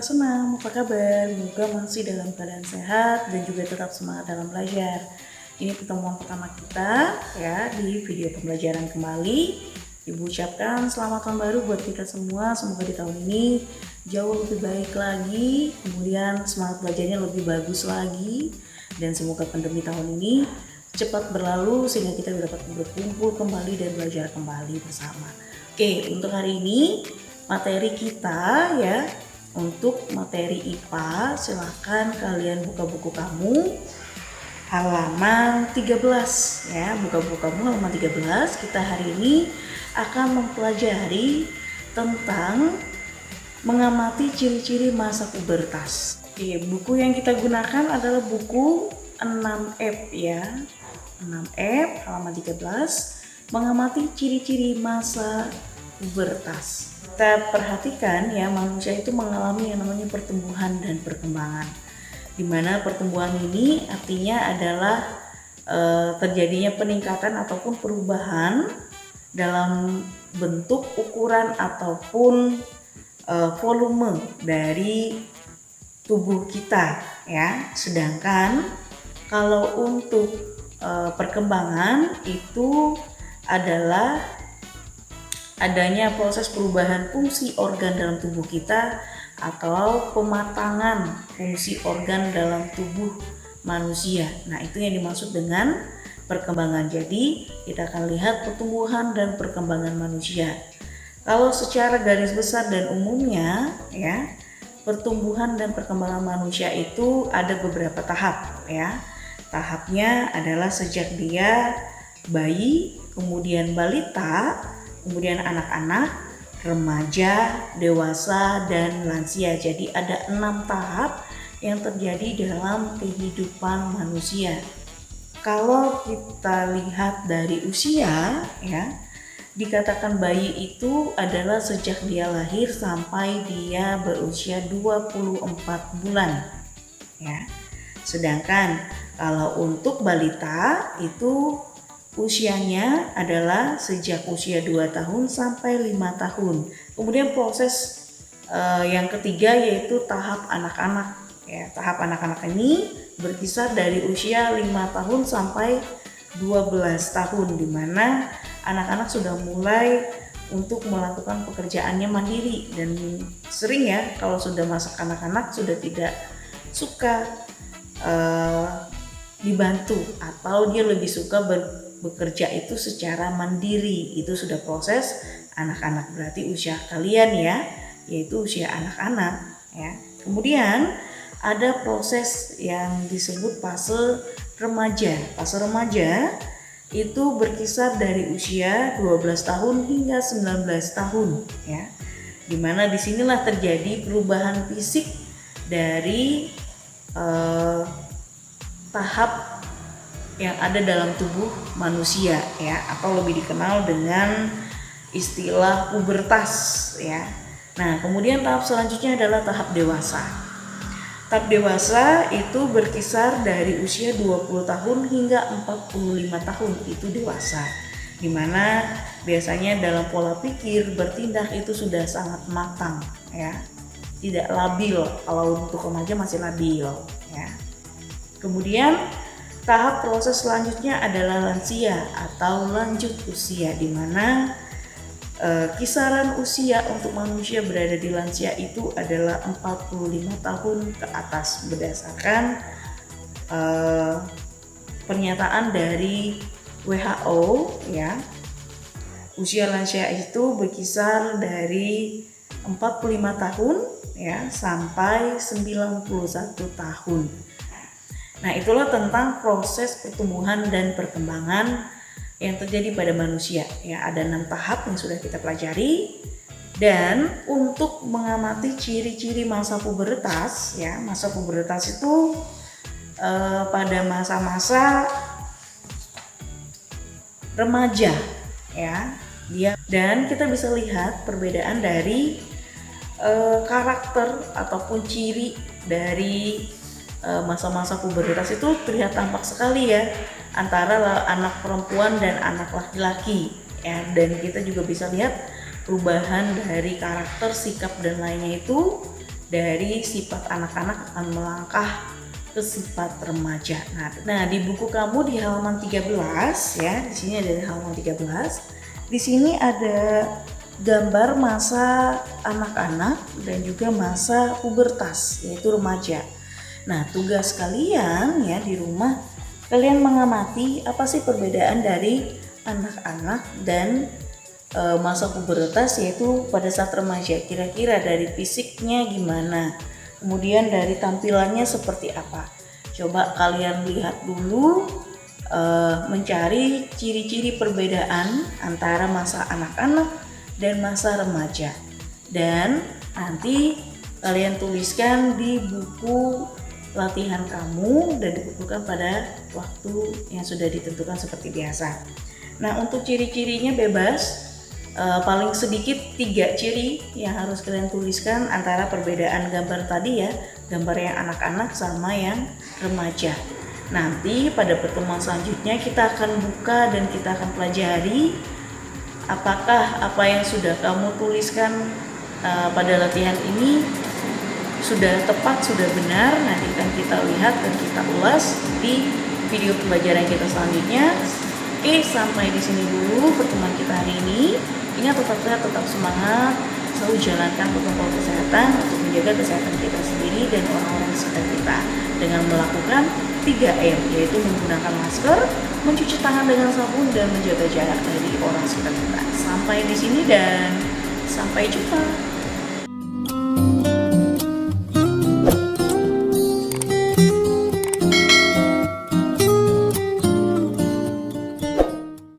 Kakak Senam, apa kabar? Semoga masih dalam keadaan sehat dan juga tetap semangat dalam belajar. Ini pertemuan pertama kita ya di video pembelajaran kembali. Ibu ucapkan selamat tahun baru buat kita semua. Semoga di tahun ini jauh lebih baik lagi, kemudian semangat belajarnya lebih bagus lagi, dan semoga pandemi tahun ini cepat berlalu sehingga kita dapat berkumpul kembali dan belajar kembali bersama. Oke, untuk hari ini materi kita ya, untuk materi IPA silahkan kalian buka buku kamu halaman 13 ya, buka buku kamu halaman 13. Kita hari ini akan mempelajari tentang mengamati ciri-ciri masa pubertas. Oke, buku yang kita gunakan adalah buku 6F ya, 6F halaman 13, mengamati ciri-ciri masa pubertas. Kita perhatikan ya, manusia itu mengalami yang namanya pertumbuhan dan perkembangan, di mana pertumbuhan ini artinya adalah terjadinya peningkatan ataupun perubahan dalam bentuk, ukuran ataupun volume dari tubuh kita ya. Sedangkan kalau untuk perkembangan itu adalah adanya proses perubahan fungsi organ dalam tubuh kita atau pematangan fungsi organ dalam tubuh manusia. Nah, itu yang dimaksud dengan perkembangan. Jadi, kita akan lihat pertumbuhan dan perkembangan manusia. Kalau secara garis besar dan umumnya ya, pertumbuhan dan perkembangan manusia itu ada beberapa tahap ya. Tahapnya adalah sejak dia bayi, kemudian balita, kemudian anak-anak, remaja, dewasa, dan lansia. Jadi ada 6 tahap yang terjadi dalam kehidupan manusia. Kalau kita lihat dari usia ya, dikatakan bayi itu adalah sejak dia lahir sampai dia berusia 24 bulan ya. Sedangkan kalau untuk balita itu usianya adalah sejak usia 2 tahun sampai 5 tahun. Kemudian proses yang ketiga yaitu tahap anak-anak ya. Tahap anak-anak ini berkisar dari usia 5 tahun sampai 12 tahun, di mana anak-anak sudah mulai untuk melakukan pekerjaannya mandiri, dan sering ya kalau sudah masa anak-anak sudah tidak suka dibantu atau dia lebih suka bekerja itu secara mandiri. Itu sudah proses anak-anak, berarti usia kalian ya, yaitu usia anak-anak ya. Kemudian ada proses yang disebut fase remaja. Fase remaja itu berkisar dari usia 12 tahun hingga 19 tahun ya. Dimana disinilah terjadi perubahan fisik dari tahap yang ada dalam tubuh manusia ya, atau lebih dikenal dengan istilah pubertas ya. Nah, kemudian tahap selanjutnya adalah tahap dewasa. Tahap dewasa itu berkisar dari usia 20 tahun hingga 45 tahun, itu dewasa. Dimana biasanya dalam pola pikir, bertindak itu sudah sangat matang ya. Tidak labil, kalau untuk remaja masih labil ya. Kemudian tahap proses selanjutnya adalah lansia atau lanjut usia, di mana kisaran usia untuk manusia berada di lansia itu adalah 45 tahun ke atas berdasarkan pernyataan dari WHO ya. Usia lansia itu berkisar dari 45 tahun ya sampai 91 tahun. Nah, itulah tentang proses pertumbuhan dan perkembangan yang terjadi pada manusia ya. Ada 6 tahap yang sudah kita pelajari, dan untuk mengamati ciri-ciri masa pubertas ya, masa pubertas itu pada masa-masa remaja ya dia, dan kita bisa lihat perbedaan dari karakter ataupun ciri dari masa-masa pubertas itu terlihat tampak sekali ya, antara anak perempuan dan anak laki-laki ya. Dan kita juga bisa lihat perubahan dari karakter, sikap dan lainnya itu dari sifat anak-anak akan melangkah ke sifat remaja. Nah, di buku kamu di halaman 13 ya, di sini ada di halaman 13. Di sini ada gambar masa anak-anak dan juga masa pubertas, yaitu remaja. Nah, tugas kalian ya di rumah, kalian mengamati apa sih perbedaan dari anak-anak dan masa pubertas, yaitu pada saat remaja. Kira-kira dari fisiknya gimana, kemudian dari tampilannya seperti apa. Coba kalian lihat dulu, mencari ciri-ciri perbedaan antara masa anak-anak dan masa remaja, dan nanti kalian tuliskan di buku latihan kamu dan dikumpulkan pada waktu yang sudah ditentukan seperti biasa. Nah, untuk ciri-cirinya bebas, paling sedikit 3 ciri yang harus kalian tuliskan antara perbedaan gambar tadi ya, gambar yang anak-anak sama yang remaja. Nanti pada pertemuan selanjutnya kita akan buka dan kita akan pelajari apakah apa yang sudah kamu tuliskan pada latihan ini sudah tepat, sudah benar. Nanti akan kita lihat dan kita ulas di video pembelajaran kita selanjutnya. Oke, sampai di sini dulu pertemuan kita hari ini. Ingat, tetap sehat, tetap semangat, selalu jalankan protokol kesehatan untuk menjaga kesehatan kita sendiri dan orang-orang di sekitar kita dengan melakukan 3M, yaitu menggunakan masker, mencuci tangan dengan sabun, dan menjaga jarak dari orang sekitar kita. Sampai di sini dan sampai jumpa.